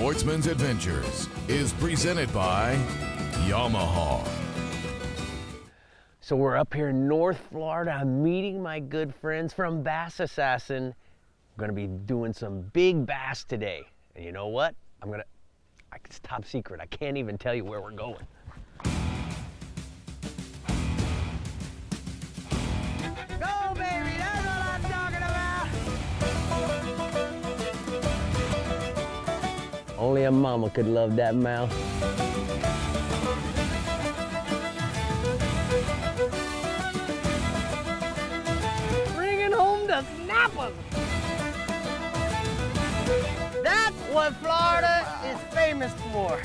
Sportsman's Adventures is presented by Yamaha. So we're up here in North Florida. I'm meeting my good friends from Bass Assassin. I'm gonna be doing some big bass today. And you know what? It's top secret. I can't even tell you where we're going. Go, baby, that's what I'm talking about. Only a mama could love that mouth. Snappers. That's what Florida is famous for.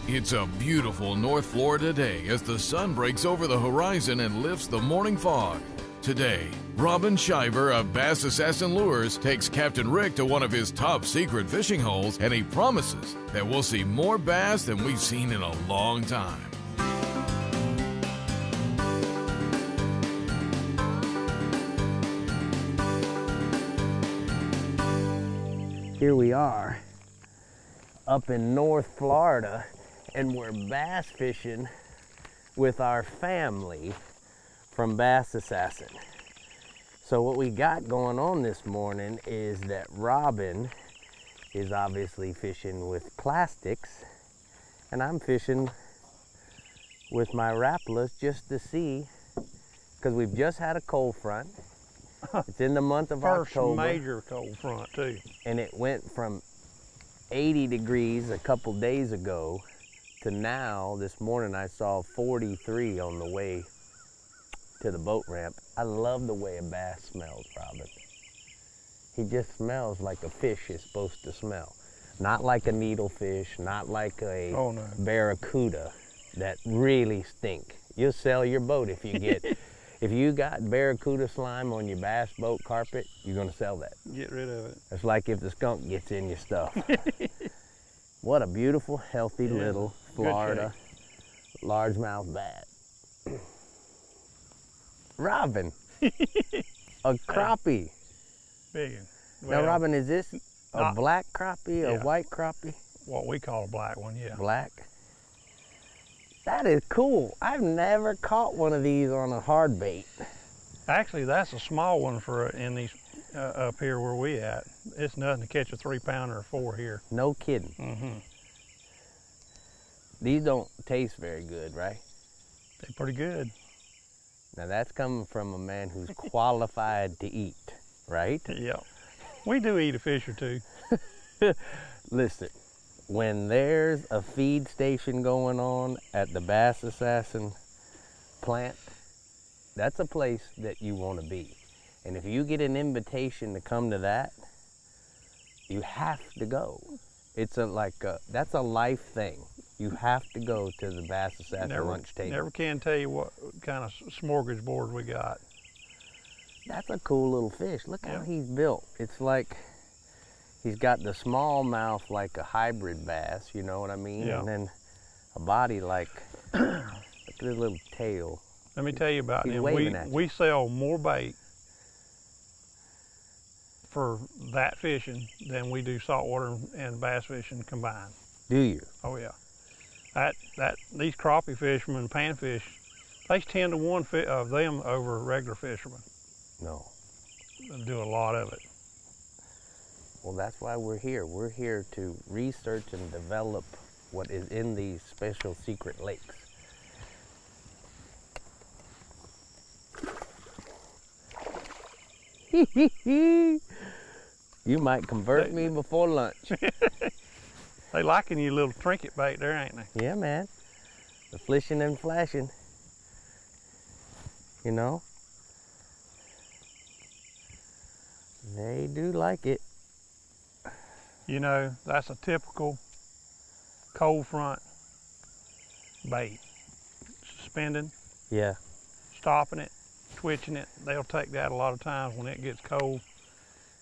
It's a beautiful North Florida day as the sun breaks over the horizon and lifts the morning fog. Today, Robin Shiver of Bass Assassin Lures takes Captain Rick to one of his top secret fishing holes, and he promises that we'll see more bass than we've seen in a long time. Here we are up in North Florida, and we're bass fishing with our family from Bass Assassin. So what we got going on this morning is that Robin is obviously fishing with plastics, and I'm fishing with my Rapalas just to see, because we've just had a cold front. It's in the month of October. First major cold front too. And it went from 80 degrees a couple days ago to now, this morning I saw 43 on the way to the boat ramp. I love the way a bass smells, Robin. He just smells like a fish is supposed to smell. Not like a needlefish, not like a barracuda that really stink. You'll sell your boat if you get if you got barracuda slime on your bass boat carpet, you're gonna sell that. Get rid of it. It's like if the skunk gets in your stuff. What a beautiful, healthy little Florida largemouth bat. Robin, a crappie. Big one. Well, now, Robin, is this a black crappie, a white crappie? What we call a black one, yeah. Black. That is cool. I've never caught one of these on a hard bait. Actually, that's a small one for in these up here where we at. It's nothing to catch a 3-pounder or 4 here. No kidding. Mm-hmm. These don't taste very good, right? They're pretty good. Now that's coming from a man who's qualified to eat, right? Yeah. We do eat a fish or two. Listen. When there's a feed station going on at the Bass Assassin plant, that's a place that you want to be. And if you get an invitation to come to that, you have to go. It's that's a life thing. You have to go to the Bass Assassin lunch table. Never can tell you what kind of smorgasbord we got. That's a cool little fish. Look how he's built. It's like he's got the small mouth like a hybrid bass, you know what I mean? Yeah. And then a body like, look at his little tail. Let me tell you about him. We sell more bait for that fishing than we do saltwater and bass fishing combined. Do you? Oh yeah. These crappie fishermen, panfish, there's 10 to 1 of them over regular fishermen. No. They do a lot of it. Well, that's why we're here. We're here to research and develop what is in these special secret lakes. You might convert me before lunch. They liking your little trinket bait there, ain't they? Yeah, man. The flishing and flashing. You know? They do like it. You know, that's a typical cold front bait. Suspending, stopping it, twitching it. They'll take that a lot of times when it gets cold,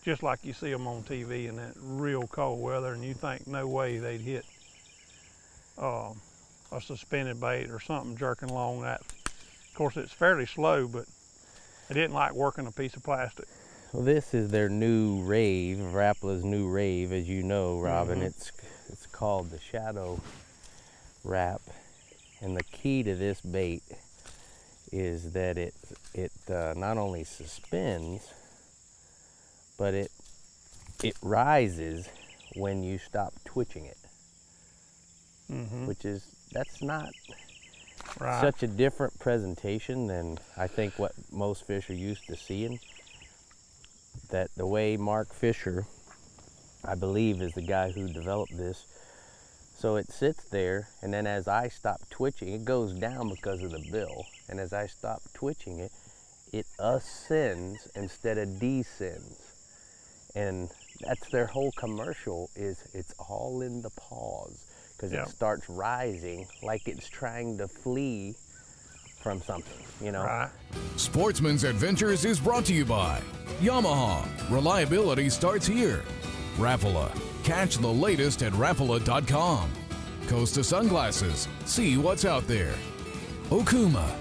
just like you see them on TV in that real cold weather, and you think no way they'd hit a suspended bait or something jerking along that. Of course, it's fairly slow, but it isn't like working a piece of plastic. Well, this is their new rave, Rapla's new rave, as you know, Robin. It's called the Shadow Rap, and the key to this bait is that it not only suspends, but it rises when you stop twitching it, that's not such a different presentation than I think what most fish are used to seeing. That the way Mark Fisher, I believe, is the guy who developed this. So it sits there, and then as I stop twitching, it goes down because of the bill. And as I stop twitching it, it ascends instead of descends. And that's their whole commercial, is it's all in the pause, because it starts rising like it's trying to flee from something, you know? Right. Sportsman's Adventures is brought to you by Yamaha. Reliability starts here. Rapala. Catch the latest at Rapala.com. Costa Sunglasses. See what's out there. Okuma.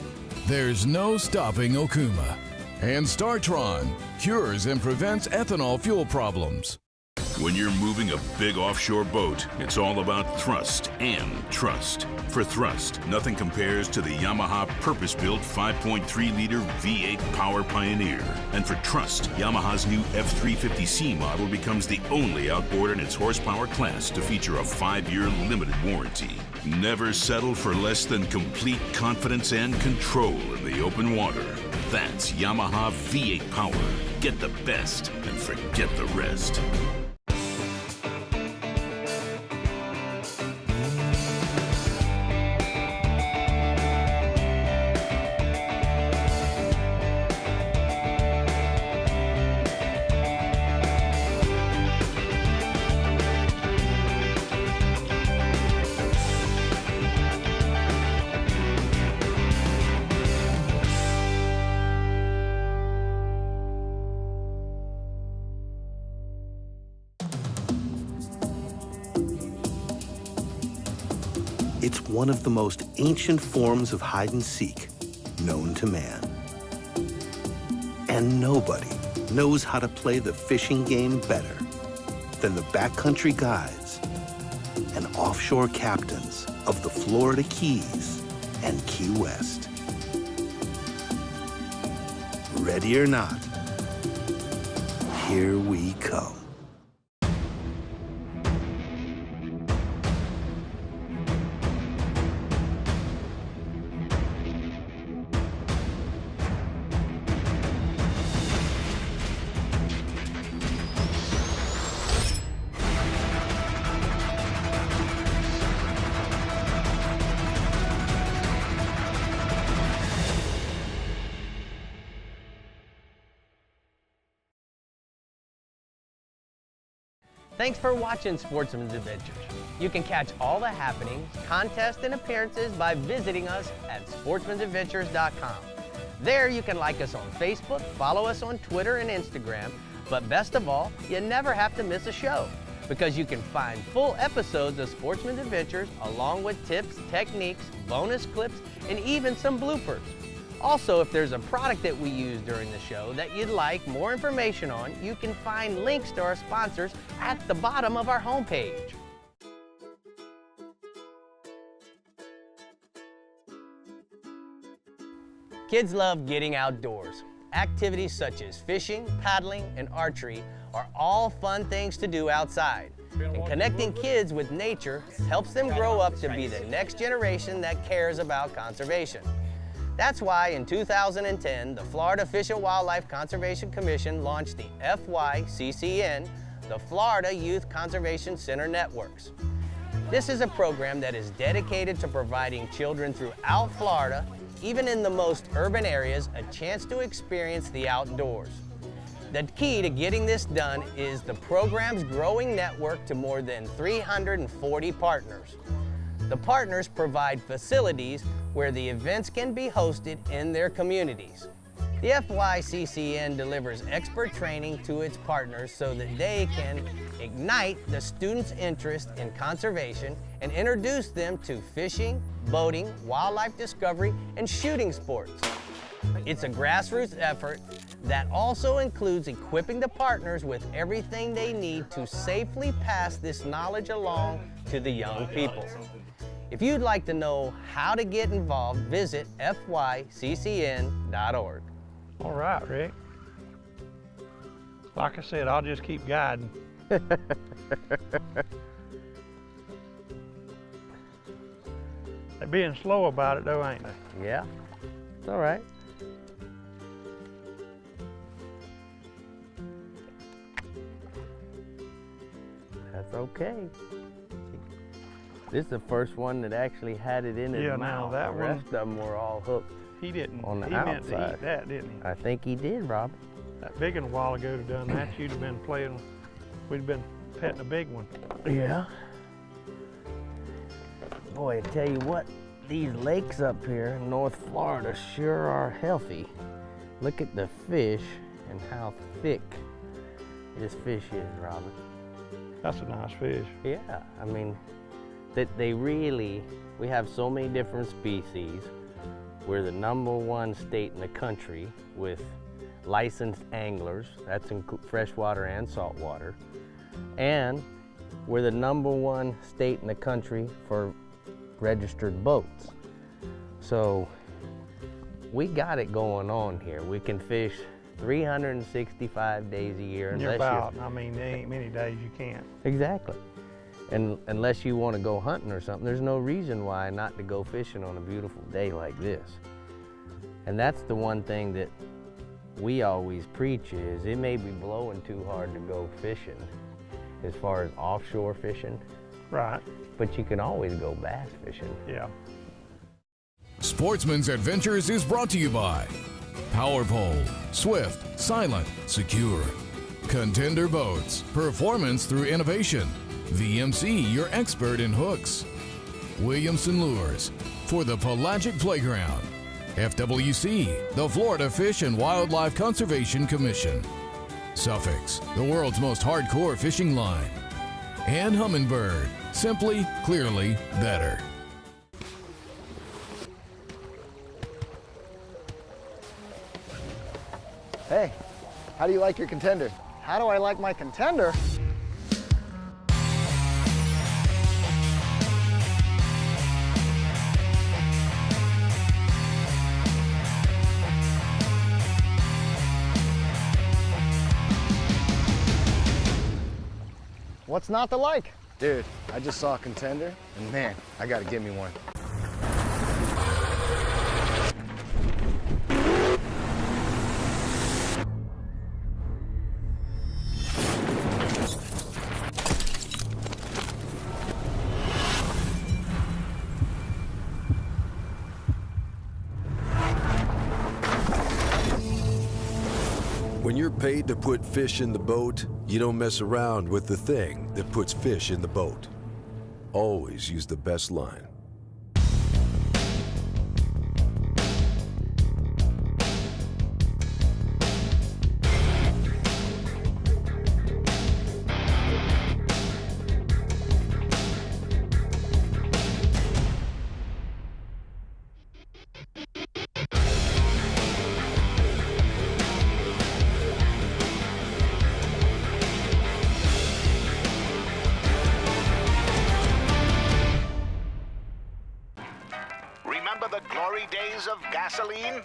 There's no stopping Okuma. And StarTron. Cures and prevents ethanol fuel problems. When you're moving a big offshore boat, it's all about thrust and trust. For thrust, nothing compares to the Yamaha purpose-built 5.3-liter V8 Power Pioneer. And for trust, Yamaha's new F350C model becomes the only outboard in its horsepower class to feature a 5-year limited warranty. Never settle for less than complete confidence and control in the open water. That's Yamaha V8 Power. Get the best and forget the rest. It's one of the most ancient forms of hide and seek known to man. And nobody knows how to play the fishing game better than the backcountry guides and offshore captains of the Florida Keys and Key West. Ready or not, here we come. Thanks for watching Sportsman's Adventures. You can catch all the happenings, contests, and appearances by visiting us at sportsmansadventures.com. There you can like us on Facebook, follow us on Twitter and Instagram, but best of all, you never have to miss a show because you can find full episodes of Sportsman's Adventures along with tips, techniques, bonus clips, and even some bloopers. Also, if there's a product that we use during the show that you'd like more information on, you can find links to our sponsors at the bottom of our homepage. Kids love getting outdoors. Activities such as fishing, paddling, and archery are all fun things to do outside. And connecting kids with nature helps them grow up to be the next generation that cares about conservation. That's why in 2010, the Florida Fish and Wildlife Conservation Commission launched the FYCCN, the Florida Youth Conservation Center Networks. This is a program that is dedicated to providing children throughout Florida, even in the most urban areas, a chance to experience the outdoors. The key to getting this done is the program's growing network to more than 340 partners. The partners provide facilities where the events can be hosted in their communities. The FYCCN delivers expert training to its partners so that they can ignite the students' interest in conservation and introduce them to fishing, boating, wildlife discovery, and shooting sports. It's a grassroots effort That also includes equipping the partners with everything they need to safely pass this knowledge along to the young people. If you'd like to know how to get involved, visit fyccn.org. All right, Rick. Like I said, I'll just keep guiding. They're being slow about it though, ain't they? Yeah, it's all right. That's okay. This is the first one that actually had it in his mouth. Now that the rest of them were all hooked. He didn't. On the he outside. meant to eat that, didn't he? I think he did, Rob. That big one a while ago to done that, you'd have been playing. We'd have been petting a big one. Yeah. Boy, I tell you what, these lakes up here in North Florida sure are healthy. Look at the fish and how thick this fish is, Robin. That's a nice fish. Yeah, I mean, we have so many different species. We're the #1 state in the country with licensed anglers. That's in freshwater and saltwater. And we're the #1 state in the country for registered boats. So we got it going on here. We can fish 365 days a year. I mean, there ain't many days you can't. Exactly. And unless you want to go hunting or something, there's no reason why not to go fishing on a beautiful day like this. And that's the one thing that we always preach is it may be blowing too hard to go fishing as far as offshore fishing. Right. But you can always go bass fishing. Yeah. Sportsman's Adventures is brought to you by Powerpole, swift, silent, secure. Contender Boats, performance through innovation. VMC, your expert in hooks. Williamson Lures, for the pelagic playground. FWC, the Florida Fish and Wildlife Conservation Commission. Suffix, the world's most hardcore fishing line. And Humminbird, simply, clearly better. Hey, how do you like your contender? How do I like my contender? What's not to like? Dude, I just saw a contender, and man, I gotta get me one. When you're paid to put fish in the boat, you don't mess around with the thing that puts fish in the boat. Always use the best line. Remember the glory days of gasoline?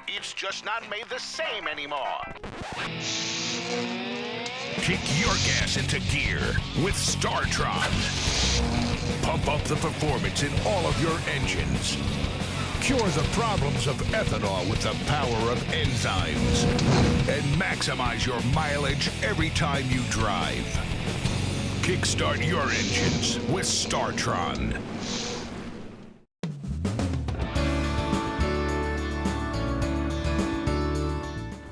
It's just not made the same anymore. Kick your gas into gear with StarTron. Pump up the performance in all of your engines. Cure the problems of ethanol with the power of enzymes. And maximize your mileage every time you drive. Kickstart your engines with StarTron.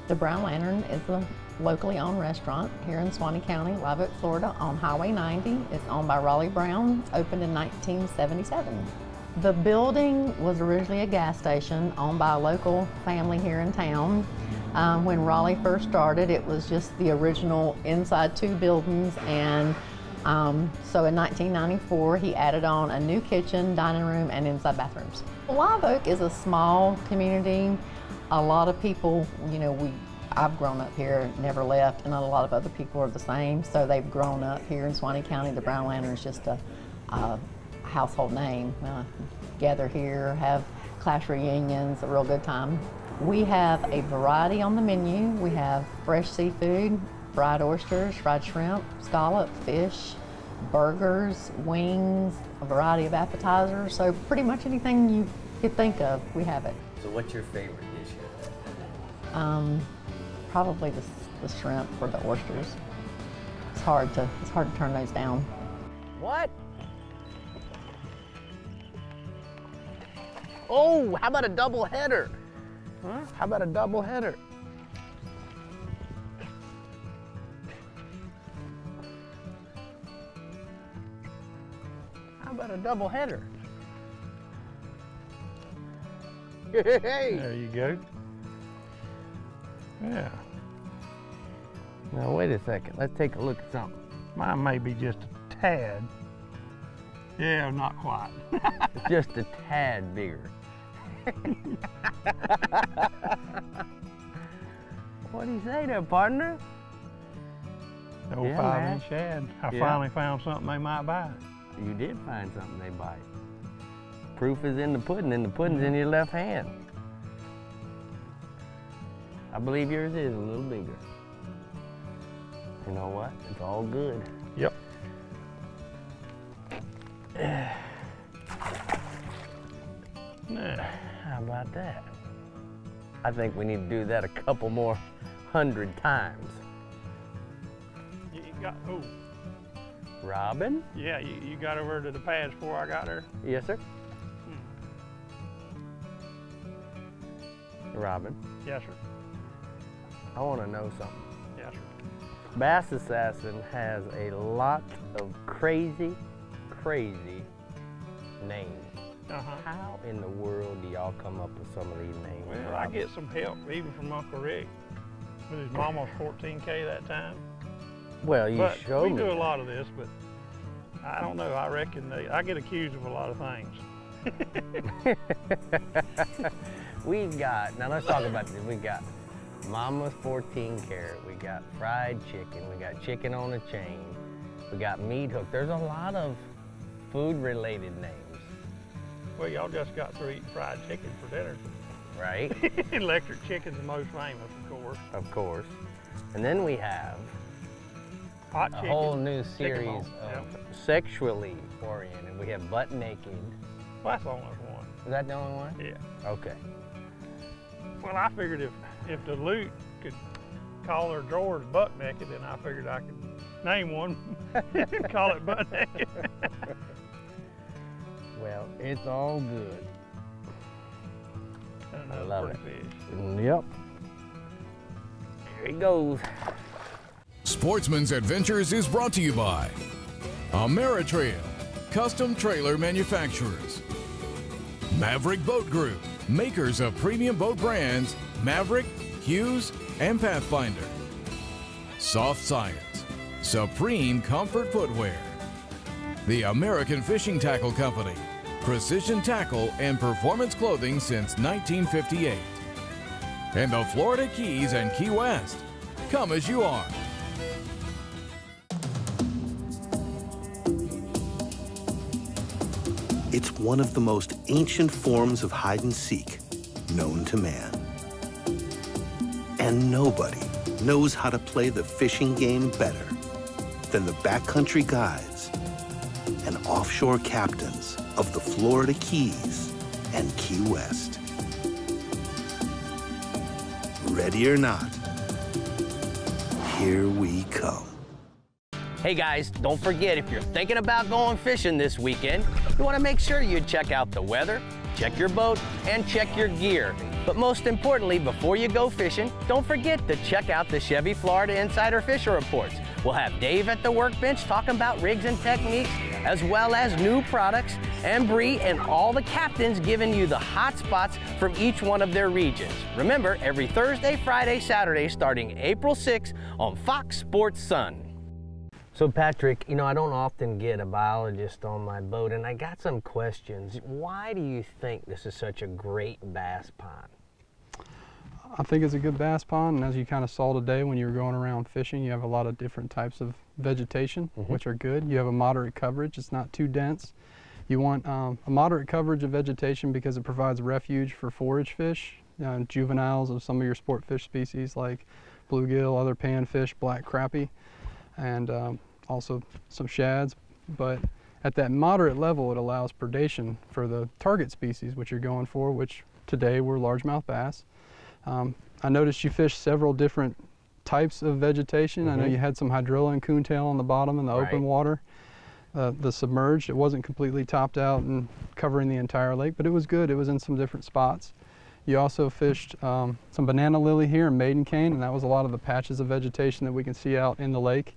The Brown Lantern is a locally owned restaurant here in Suwannee County, Live Oak, Florida, on Highway 90. It's owned by Raleigh Brown, opened in 1977. The building was originally a gas station owned by a local family here in town. When Raleigh first started, it was just the original inside two buildings, and so in 1994, he added on a new kitchen, dining room, and inside bathrooms. Live Oak is a small community. A lot of people, you know, I've grown up here, never left, and a lot of other people are the same. So they've grown up here in Suwannee County. The Brown Lantern is just a household name. Gather here, have class reunions, a real good time. We have a variety on the menu. We have fresh seafood, fried oysters, fried shrimp, scallop, fish, burgers, wings, a variety of appetizers. So pretty much anything you could think of, we have it. So what's your favorite dish here? Probably the shrimp or the oysters. It's hard to turn those down. What? Oh, how about a double header? Huh? How about a double header? How about a double header? Hey! There you go. Yeah. Now wait a second, let's take a look at something. Mine may be just a tad. Yeah, not quite. It's just a tad bigger. What do you say there, partner? Old Yeah, 5-inch shad. I Yeah. finally found something they might buy. You did find something they bite. Proof is in the pudding, and the pudding's in your left hand. I believe yours is a little bigger. You know what? It's all good. Yep. How about that? I think we need to do that a couple more 100 times. You got, oh, Robin? yeah, you got over to the pads before I got there? Yes, sir. Robin, Yes, sir. I want to know something. Yes, sir. Bass Assassin has a lot of crazy names. How in the world do y'all come up with some of these names? Well, I get some help even from Uncle Rick with his mama's 14K that time. Well, you But showed we me. do a lot of this, but I don't know. I reckon I get accused of a lot of things. We've got, now let's talk about this. We got Mama's 14 Carat. We got fried chicken. We got chicken on a chain. We got meat hook. There's a lot of food-related names. Well, y'all just got through eating fried chicken for dinner. Right? Electric chicken's the most famous, of course. Of course. And then we have Hot a chicken. whole new chicken series bone, of yep. sexually oriented. We have butt naked. Well, that's the only one. Is that the only one? Yeah. Okay. Well, I figured if the Lute could call their drawers butt naked, then I figured I could name one and call it butt naked. Well, it's all good. I love it. Fish. Yep. Here he goes. Sportsman's Adventures is brought to you by Ameritrail, custom trailer manufacturers. Maverick Boat Group, makers of premium boat brands Maverick, Hughes, and Pathfinder. Soft Science, supreme comfort footwear. The American Fishing Tackle Company, precision tackle and performance clothing since 1958. And the Florida Keys and Key West, come as you are. It's one of the most ancient forms of hide and seek known to man. And nobody knows how to play the fishing game better than the backcountry guides and offshore captains of the Florida Keys and Key West. Ready or not, here we come. Hey guys, don't forget, if you're thinking about going fishing this weekend, you want to make sure you check out the weather, check your boat, and check your gear. But most importantly, before you go fishing, don't forget to check out the Chevy Florida Insider Fisher Reports. We'll have Dave at the workbench talking about rigs and techniques, as well as new products, and Bree and all the captains giving you the hot spots from each one of their regions. Remember, every Thursday, Friday, Saturday, starting April 6th on Fox Sports Sun. So Patrick, you know, I don't often get a biologist on my boat, and I got some questions. Why do you think this is such a great bass pond? I think it's a good bass pond, and as you kind of saw today when you were going around fishing, you have a lot of different types of vegetation, which are good. You have a moderate coverage, it's not too dense. You want a moderate coverage of vegetation because it provides refuge for forage fish, juveniles of some of your sport fish species like bluegill, other panfish, black crappie, and also some shads. But at that moderate level, it allows predation for the target species, which you're going for, which today were largemouth bass. I noticed you fished several different types of vegetation. I know you had some hydrilla and coontail on the bottom in the open water. The submerged, it wasn't completely topped out and covering the entire lake, but it was good. It was in some different spots. You also fished some banana lily here and maiden cane, and that was a lot of the patches of vegetation that we can see out in the lake.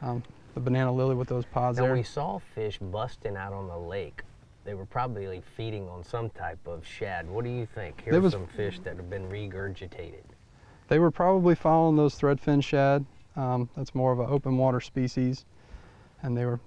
The banana lily with those pods there. Now we saw fish busting out on the lake. They were probably feeding on some type of shad. What do you think? Here's some fish that have been regurgitated. They were probably following those threadfin shad. That's more of an open water species, and they were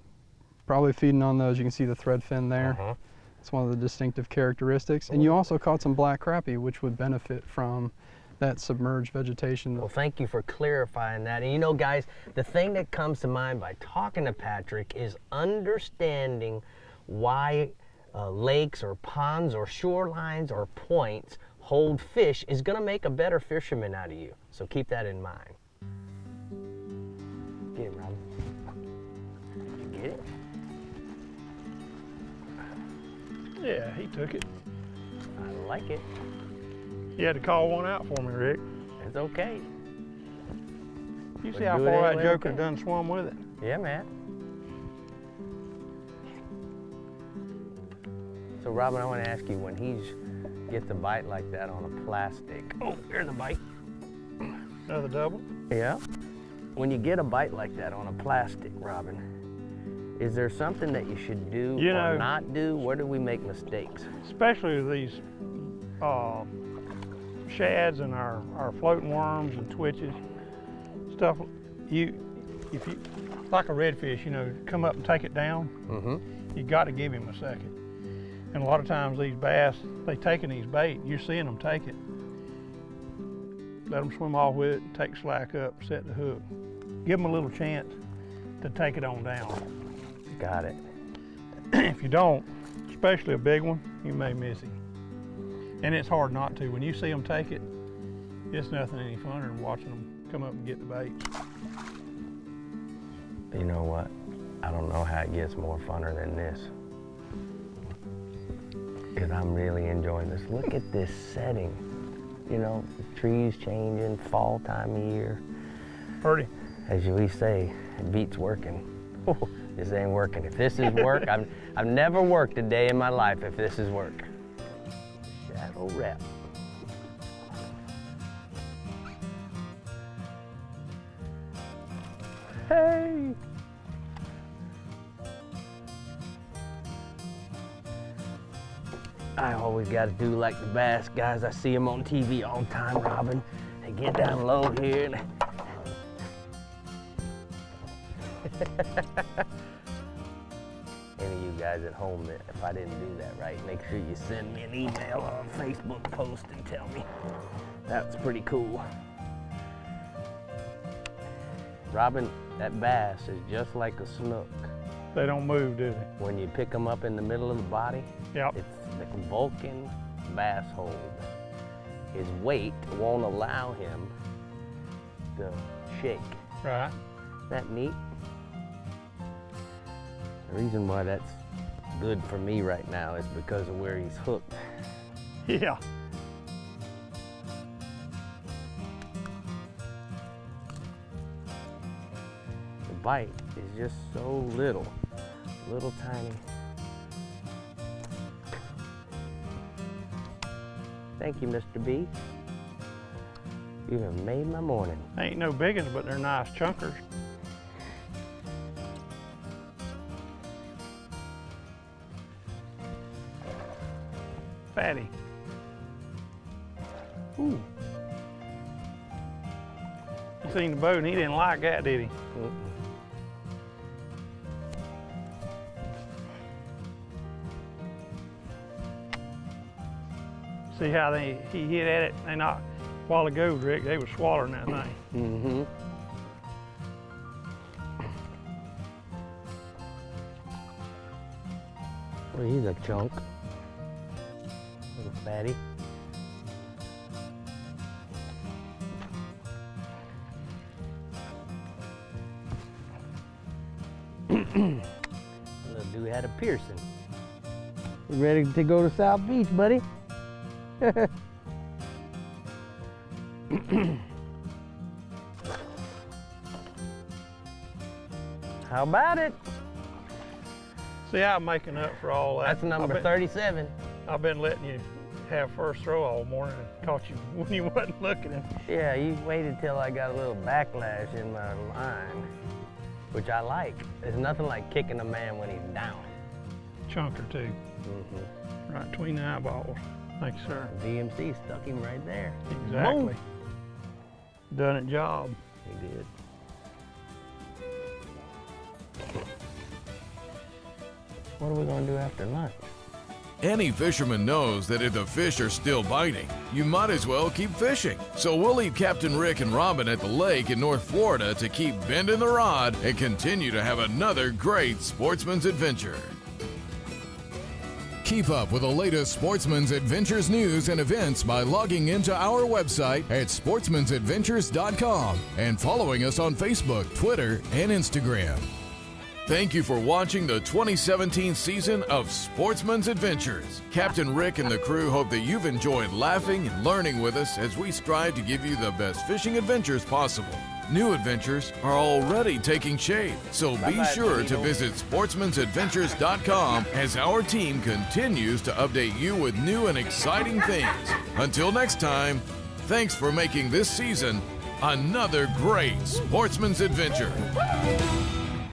probably feeding on those. You can see the threadfin there. It's one of the distinctive characteristics. And you also caught some black crappie, which would benefit from that submerged vegetation. Well, thank you for clarifying that. And you know, guys, the thing that comes to mind by talking to Patrick is understanding why lakes or ponds or shorelines or points hold fish is going to make a better fisherman out of you. So keep that in mind. Get it, Robin. Did you get it? Yeah, he took it. I like it. You had to call one out for me, Rick. It's okay. You see how far that joker done swum with it? Yeah, man. So, Robin, I want to ask you, when he gets a bite like that on a plastic, oh, there's a bite. Another double? Yeah. When you get a bite like that on a plastic, Robin, is there something that you should do or not do? Where do we make mistakes? Especially with these shads and our floating worms and twitches, stuff. If you, like a redfish, come up and take it down, you got to give him a second. And a lot of times these bass, they taking these bait, you're seeing them take it. Let them swim off with it, take slack up, set the hook. Give them a little chance to take it on down. Got it. If you don't, especially a big one, you may miss him. And it's hard not to. When you see them take it, it's nothing any funner than watching them come up and get the bait. You know what? I don't know how it gets more funner than this. Because I'm really enjoying this. Look at this setting. The trees changing, fall time of year. Pretty. As we say, it beats working. This ain't working. If this is work, I've never worked a day in my life if this is work. Shadow rep. Hey! I always got to do like the bass guys. I see them on TV all the time, Robin. They get down low here. And any of you guys at home, that if I didn't do that right, make sure you send me an email or a Facebook post and tell me. That's pretty cool. Robin, that bass is just like a snook. They don't move, do they? When you pick them up in the middle of the body, yep. It's the Vulcan bass hold. His weight won't allow him to shake. Right. Isn't that neat? The reason why that's good for me right now is because of where he's hooked. Yeah. The bite is just so little tiny. Thank you, Mr. B. You have made my morning. They ain't no big ones, but they're nice chunkers. Fatty. Ooh. You seen the boat and he didn't like that, did he? See how he hit at it? while ago, Rick, they was swallowing that thing. Mm-hmm. Well, he's a chunk. Little fatty. Little dude had a piercing. You ready to go to South Beach, buddy? How about it? See, I'm making up for all that. That's number 37. I've been letting you have first throw all morning and caught you when you wasn't looking. Yeah, you waited till I got a little backlash in my line, which I like. There's nothing like kicking a man when he's down. Chunk or two. Mm-hmm. Right between the eyeballs. Thank you, sir. DMC stuck him right there. Exactly. Boom. Done it job. He did. What are we gonna do after lunch? Any fisherman knows that if the fish are still biting, you might as well keep fishing. So we'll leave Captain Rick and Robin at the lake in North Florida to keep bending the rod and continue to have another great Sportsman's Adventure. Keep up with the latest Sportsman's Adventures news and events by logging into our website at sportsmansadventures.com and following us on Facebook, Twitter, and Instagram. Thank you for watching the 2017 season of Sportsman's Adventures. Captain Rick and the crew hope that you've enjoyed laughing and learning with us as we strive to give you the best fishing adventures possible. New adventures are already taking shape, so be sure to visit sportsmansadventures.com as our team continues to update you with new and exciting things. Until next time, thanks for making this season another great Sportsman's Adventure.